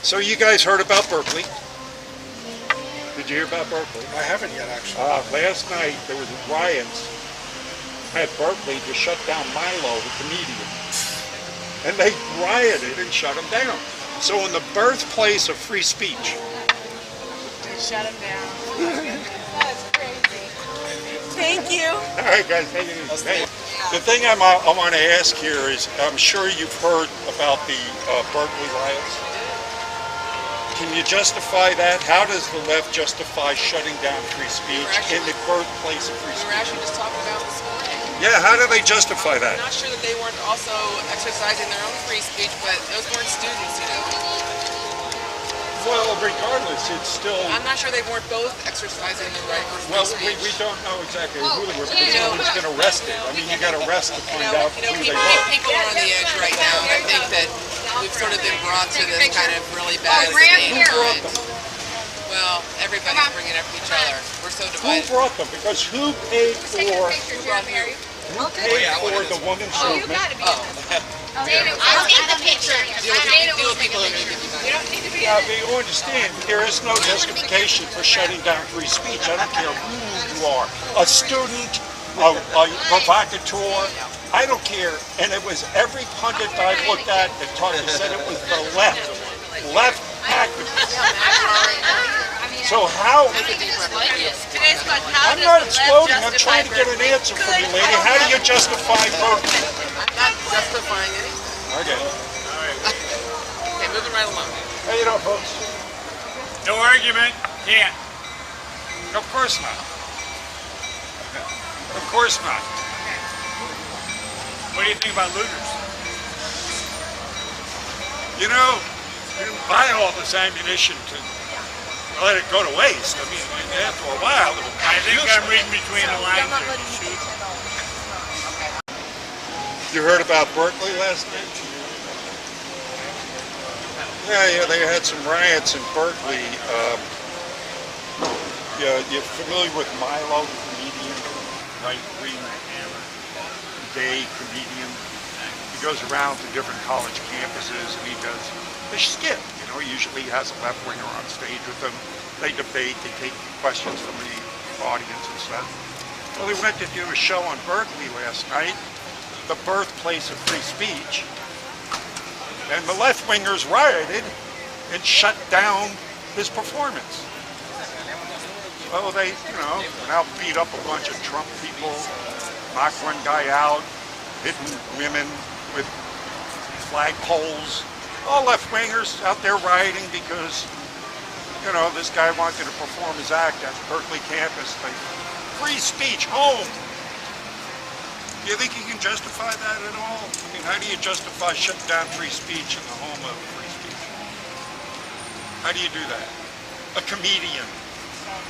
So you guys heard about Berkeley? Did you hear about Berkeley? I haven't yet, actually. Last night there was riots at Berkeley to shut down Milo, the comedian. And they rioted and shut him down. So in the birthplace of free speech. They shut him down. That's crazy. Thank you. All right, guys. Take it easy. Hey. The thing I want to ask here is, I'm sure you've heard about the Berkeley riots. Can you justify that? How does the left justify shutting down free speech in the birthplace of free speech? We were actually just talking about this morning. Yeah, how do they justify that? I'm not sure that they weren't also exercising their own free speech, but those weren't students, you know. Well, regardless, it's still... I'm not sure they weren't both exercising the right for free Well, speech. we don't know exactly who they were, because someone's been arrested. I mean, you got to arrest to find out who they were. People are on the edge right now. I think that we've sort of been brought to this kind of really bad state. Well, everybody's bringing up each other. We're so divided. Who brought them? Because who paid for the woman's movement? I'll take the picture. Deal with people who need to be nice. Yeah, but you understand, there is no justification for shutting down free speech. I don't care who you are. A student, a provocateur, I don't care. And it was every pundit I looked at and talked to said it was the left. Left activists. So how? I'm not exploding. I'm trying to get an answer from you, lady. How do you justify Berkeley? I'm not justifying anything. Okay. All right. Okay, moving right along. How you doing, folks? No argument. Can't. Of course not. Of course not. What do you think about looters? You know, you didn't buy all this ammunition to let it go to waste. I mean, after a while, it will I think I'm reading between the lines. You heard about Berkeley last night? Yeah, they had some riots in Berkeley. You're familiar with Milo, the comedian, right-wing, gay comedian? He goes around to different college campuses and he does the skit. You know, usually he has a left-winger on stage with them. They debate, they take questions from the audience and stuff. Well, he went to do a show on Berkeley last night, the birthplace of free speech, and the left-wingers rioted and shut down his performance. Well, they, you know, went out and beat up a bunch of Trump people, knocked one guy out, hitting women with flagpoles. All left-wingers out there rioting because, you know, this guy wanted to perform his act at the Berkeley campus. Like, free speech, home. Do you think you can justify that at all? I mean, how do you justify shutting down free speech in the home of free speech? How do you do that? A comedian.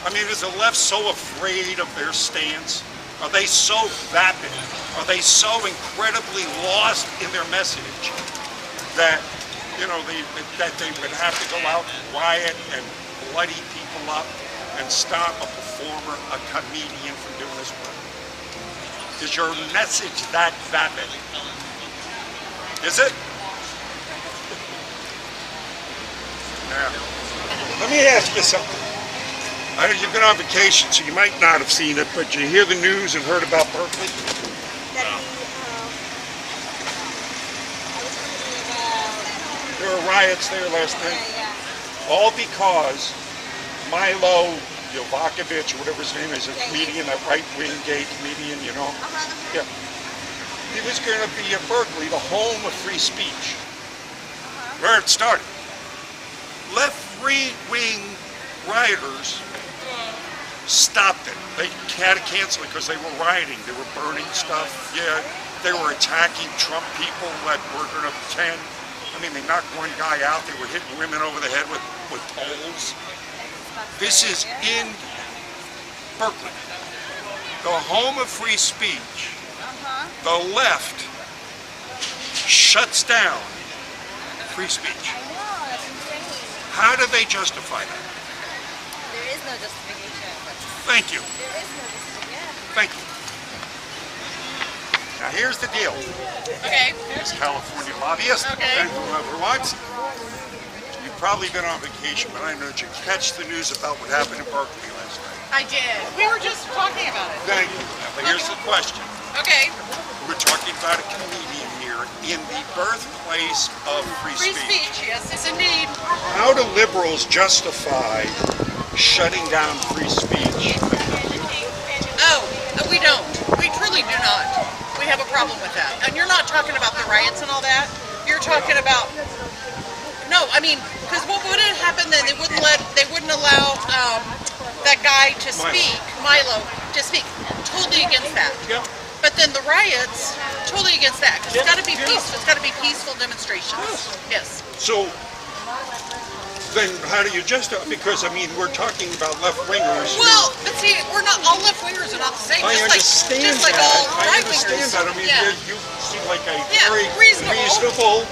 I mean, is the left so afraid of their stance? Are they so vapid? Are they so incredibly lost in their message that, you know, that they would have to go out and riot and bloody people up and stop a performer, a comedian from doing this work? Is your message that vapid? Is it? Now, let me ask you something. You've been on vacation, so you might not have seen it, but you hear the news and heard about Berkeley? There were riots there last night. All because Milo Jovanovic, or whatever his name is, a comedian, that right-wing gay comedian, you know? Yeah. He was going to be at Berkeley, the home of free speech. Where it started. Left-wing rioters stopped it. They had to cancel it because they were rioting. They were burning stuff. Yeah, they were attacking Trump people that were going to attend. I mean, they knocked one guy out. They were hitting women over the head with poles. This is in Berkeley, the home of free speech. The left shuts down free speech. How do they justify that? There is no justification. Thank you. There is no justification. Thank you. Now here's the deal. Okay. As California lobbyist, Okay. and whoever wants, you probably been on vacation, but I know did you catch the news about what happened in Berkeley last night? I did. We were just talking about it. Thank you. But here's the question. Okay. We're talking about a comedian here in the birthplace of free Free speech. speech, yes, yes indeed. How do liberals justify shutting down free speech? Oh, we don't. We truly do not. We have a problem with that. And you're not talking about the riots and all that. You're talking about. No, I mean, because what would have happened then? They wouldn't allow that guy to speak, Milo, to speak. Totally against that. Yeah. But then the riots, totally against that. Because it's got to be peaceful. It's got to be peaceful demonstrations. Yes. So then how do you justify? Because I mean, we're talking about left-wingers. Well, but see, we're not all left-wingers are not the same. I understand just like that. all I right-wingers. understand that. I mean, Yeah. you seem like a Yeah, very reasonable.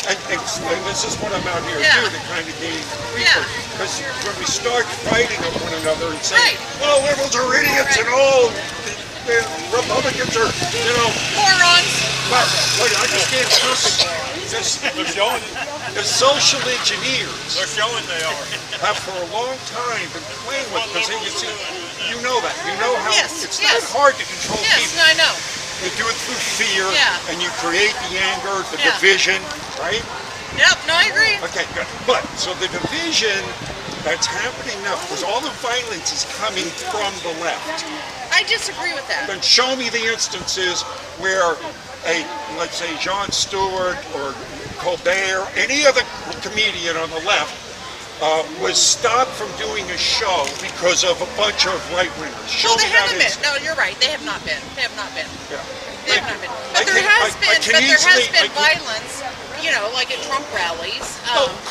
and this is what I'm out here Yeah. to do, to kind of gain Yeah. Because when we start fighting at one another and saying, Right. "Oh, liberals are idiots," and "Oh, the Republicans are, you know," Morons. but I understand perfectly. They're showing, The social engineers they're showing they are. have for a long time been playing with, because you know that. You know how Yes, it's yes. not hard to control Yes, people. no, I know. You do it through fear, Yeah. and you create the anger, the Yeah. division, right? Yep, no, I agree. Okay, good. But, so the division that's happening now, because all the violence is coming from the left. I disagree with that. Then show me the instances where let's say, Jon Stewart or Colbert, any other comedian on the left, was stopped from doing a show because of a bunch of right-wingers. Well, they haven't been. No, you're right. They have not been. They have not been. Yeah. They have not been. But there has been violence, you know, like at Trump rallies.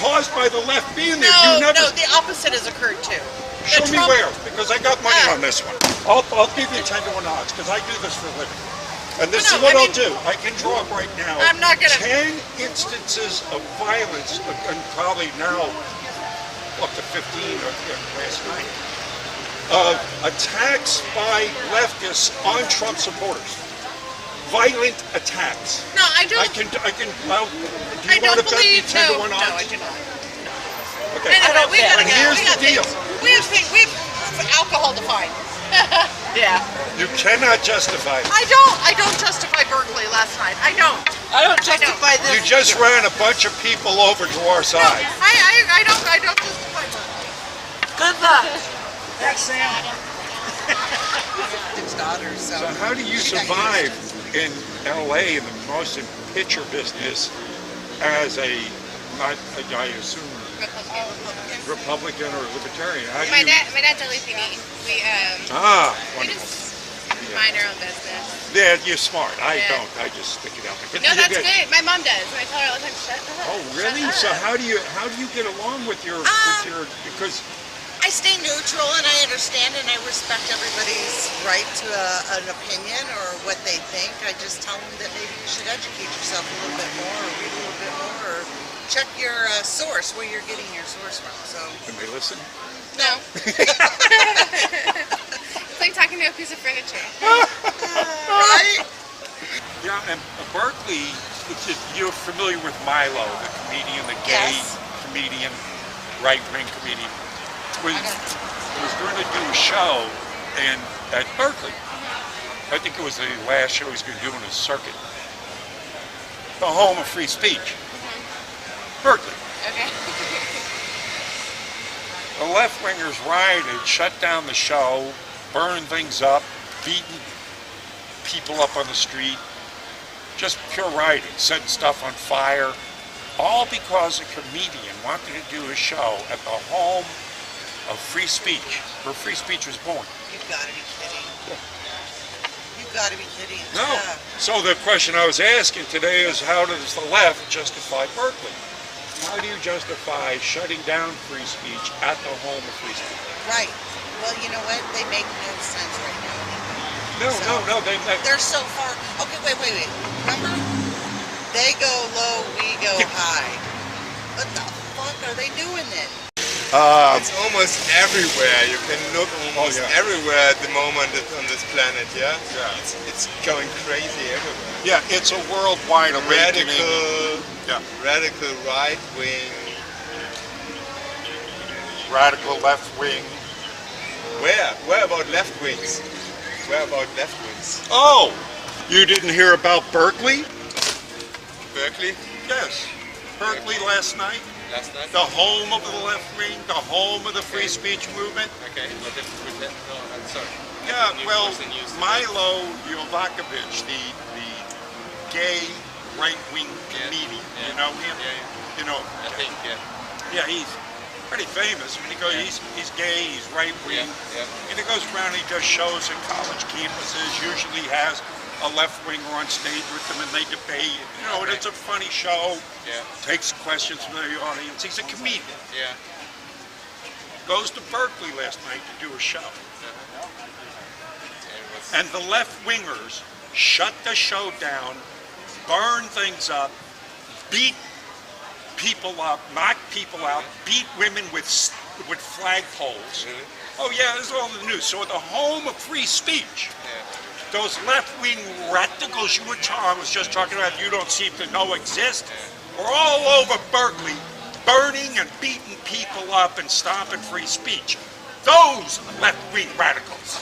Caused by the left being there. No, the opposite has occurred too. Show me where, because I got money on this one. I'll give you 10 to 1 odds, because I do this for a living. And this is what I'll do. I can draw up right now. I'm not gonna. 10 instances of violence, and probably now up to 15 last night. Attacks by leftists on Trump supporters. Violent attacks. No, I don't. Well, do you want to bet me 10 to 1 odds? No, I do not. Okay. Anyway, we gotta And go. here's the deal. We have alcohol to find. Yeah. You cannot justify it. I don't justify Berkeley last night. I don't. I don't justify this. You just ran a bunch of people over to our No, side. I don't justify Berkeley. Good luck. Thanks, Sam. His daughter, so. So how do you survive in LA in the motion picture business as I assume, Republican or Libertarian? How do My you? dad's a Filipino. We Wonderful. just mind our own business. Yeah, you're smart. I Yeah. don't. I just stick it out. No, that's good. My mom does. And I tell her all the time, shut up. Oh, really? Shut So up. how do you get along with your because I stay neutral and I understand and I respect everybody's right to an opinion or what they think. I just tell them that maybe you should educate yourself a little bit more or read a little bit more or check your source, where you're getting your source from. So. can they listen? No. It's like talking to a piece of furniture. Right? Yeah, and Berkeley, you're familiar with Milo, the comedian, the gay Yes. comedian, right-wing comedian, was going to do a show at Berkeley. I think it was the last show he was going to do on his circuit. The home of free speech. Berkeley. Okay. The left-wingers rioted, shut down the show, burned things up, beaten people up on the street. Just pure rioting, setting stuff on fire, all because a comedian wanted to do a show at the home of free speech, where free speech was born. You've got to be kidding. You've got to be kidding. No. Yeah. So the question I was asking today is, how does the left justify Berkeley? How do you justify shutting down free speech at the home of free speech? Right. Well, you know what? They make no sense right now. No, They're so far. Okay, wait. Remember? They go low, we go high. What the fuck are they doing then? It's almost everywhere. You can look almost everywhere at the moment on this planet. Yeah. It's going crazy everywhere. Yeah, it's a worldwide awakening. Radical right wing radical left wing. Where about left wings? Where about left wings? Oh, you didn't hear about Berkeley? Berkeley? Yes, Berkeley last night. Last night? The home of the left wing, the home of the free speech movement. Okay, but no, I'm sorry. Yeah, well, Milo Jovanovic, the gay right-wing comedian, you know him? Yeah. You know? I think, yeah. Yeah, he's pretty famous. I mean, he's gay, he's right-wing, and he goes around, he does shows at college campuses, usually has a left-winger on stage with them, and they debate. You know, and it's a funny show. Yeah. Takes questions from the audience. He's a comedian. Yeah. Goes to Berkeley last night to do a show. And the left-wingers shut the show down, burn things up, beat people up, knock people out, beat women with flagpoles. Oh yeah, this is all in the news. So at the home of free speech, those left-wing radicals I was just talking about, you don't seem to know exist, are all over Berkeley, burning and beating people up and stopping free speech. Those are the left-wing radicals.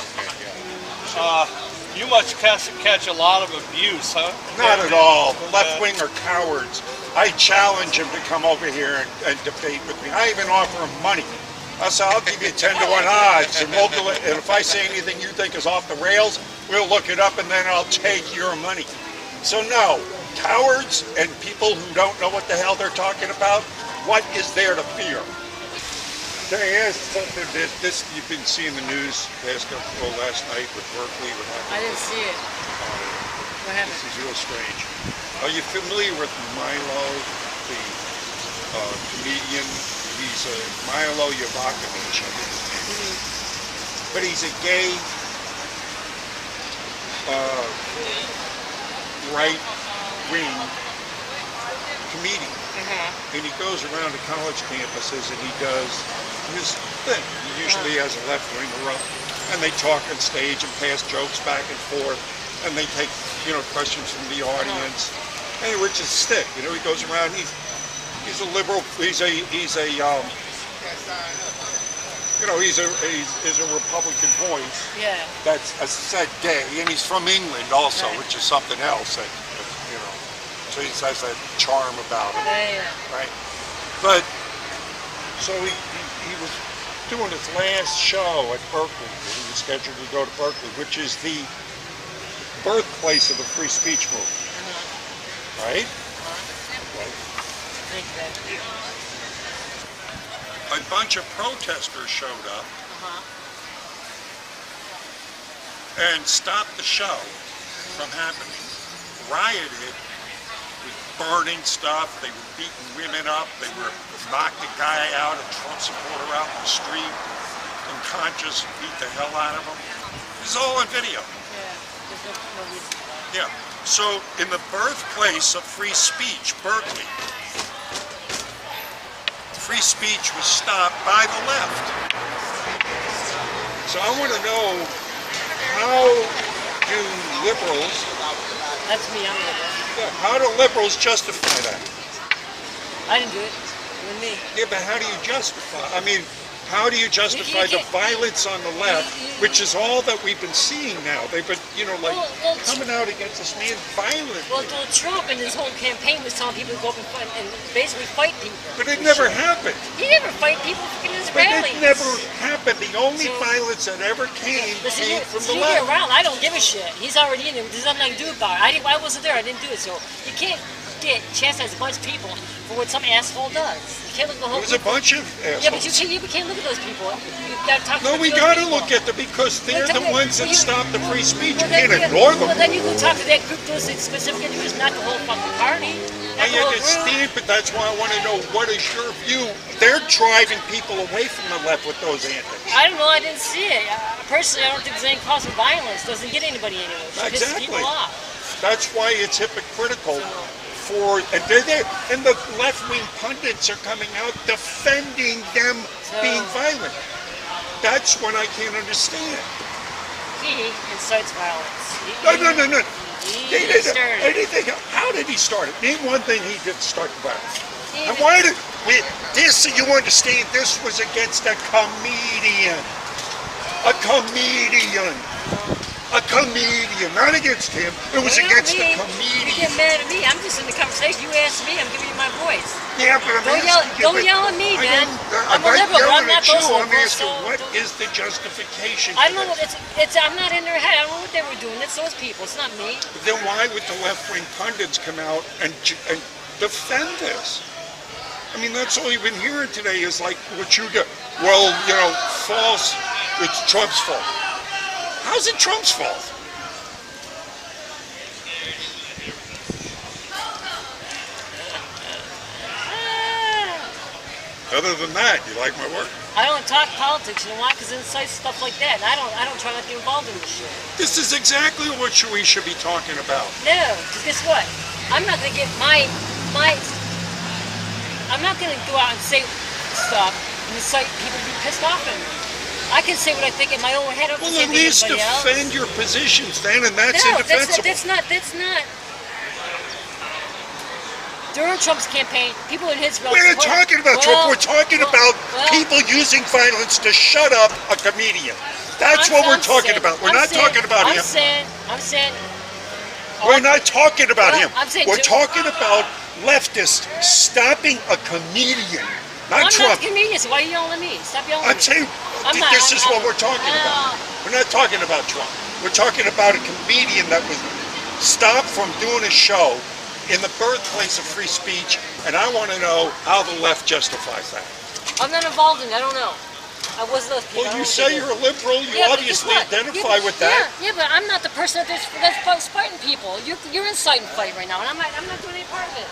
You must catch a lot of abuse, huh? Not at all. The left-wing are cowards. I challenge them to come over here and debate with me. I even offer them money. I say, I'll give you 10 to 1 odds, and if I say anything you think is off the rails, we'll look it up, and then I'll take your money. So no, cowards and people who don't know what the hell they're talking about, what is there to fear? Can I ask something? This you've been seeing the news last night with Berkeley. I didn't see it. What happened? This is real strange. Are you familiar with Milo, the comedian? He's Milo Jovanovic, but he's a gay right-wing comedian, and he goes around to college campuses and he does his thing. He usually has a left-winger up, and they talk on stage and pass jokes back and forth, and they take questions from the audience, and which is stick. He goes around. He's a liberal. He's a Republican voice. Yeah. That's, as I said, gay, and he's from England also, which is something else. That, so he has that charm about him. Yeah. Right. But so he was doing his last show at Berkeley. He was scheduled to go to Berkeley, which is the birthplace of the free speech movement. Right? A bunch of protesters showed up and stopped the show from happening. Rioted with burning stuff. They were beating women up. They were knocked a guy out, a Trump supporter out in the street, unconscious, beat the hell out of him. This is all on video. Yeah. So in the birthplace of free speech, Berkeley, free speech was stopped by the left. So I want to know, how do liberals... That's me, I'm a liberal. Yeah, how do liberals justify that? I didn't do it. It was me. Yeah, but how do you justify? I mean, how do you justify the violence on the left, which is all that we've been seeing now? They've been, coming out against this man violently. Well, Trump in his whole campaign was telling people to go up and basically fight people. But it never happened. He never fight people freaking Israelis. But it never happened. The only violence that ever came from the left. Around, I don't give a shit. He's already in there. There's nothing I can do about it. I wasn't there. I didn't do it. So you can't get chastise a bunch of people for what some asshole does. You can't look at the whole. It was a bunch of assholes. Yeah, but you can't look at those people. You gotta talk. No, we gotta look at them because they're the ones that stop the free speech. You can't ignore them. Well, then you go talk to that group, those specific individuals, not the whole fucking party. I understand, but that's why I want to know, what is your view? They're driving people away from the left with those antics. I don't know. I didn't see it. Personally, I don't think there's any cause for violence. Doesn't get anybody anywhere. It pisses people off. That's why it's hypocritical. And the left-wing pundits are coming out defending them being violent. That's what I can't understand. He incites violence. No. He didn't anything. How did he start it? Name one thing he did start the violence. And why did this? You understand? This was against a comedian. A comedian. A comedian, not against him. It was against the comedian. You get mad at me. I'm just in the conversation. You asked me. I'm giving you my voice. Yeah, but Don't yell at me, man. I'm a liberal. I'm not those liberals. I'm asking, what is the justification? I don't know. I'm not in their head. I don't know what they were doing. It's those people. It's not me. Then why would the left-wing pundits come out and defend this? I mean, that's all you've been hearing today is like what you get. Well, false. It's Trump's fault. How's it Trump's fault? Other than that, you like my work? I don't talk politics, you know why? Because it incites stuff like that, and I don't try not to get involved in this shit. This is exactly what we should be talking about. No, because guess what? I'm not gonna get I'm not gonna go out and say stuff and incite people to be pissed off at me. I can say what I think in my own head. Well, at least defend your positions then, and that's indefensible. That's not. During Trump's campaign, people in his We're not talking about Trump. We're talking about people using violence to shut up a comedian. That's what we're talking about. We're not talking about him. I'm saying. We're not talking about him. We're Joe, talking about leftists stopping a comedian, not Trump. I'm not a comedian, so why are you yelling at me? Stop yelling at me. I'm saying this is what we're talking about. We're not talking about Trump. We're talking about a comedian that was stopped from doing a show in the birthplace of free speech, and I want to know how the left justifies that. I'm not involved in it. I don't know. I wasn't. Well, you say you're a liberal. You obviously identify with that. Yeah, but I'm not the person that's fighting people. You're inciting fight right now, and I'm not doing any part of it.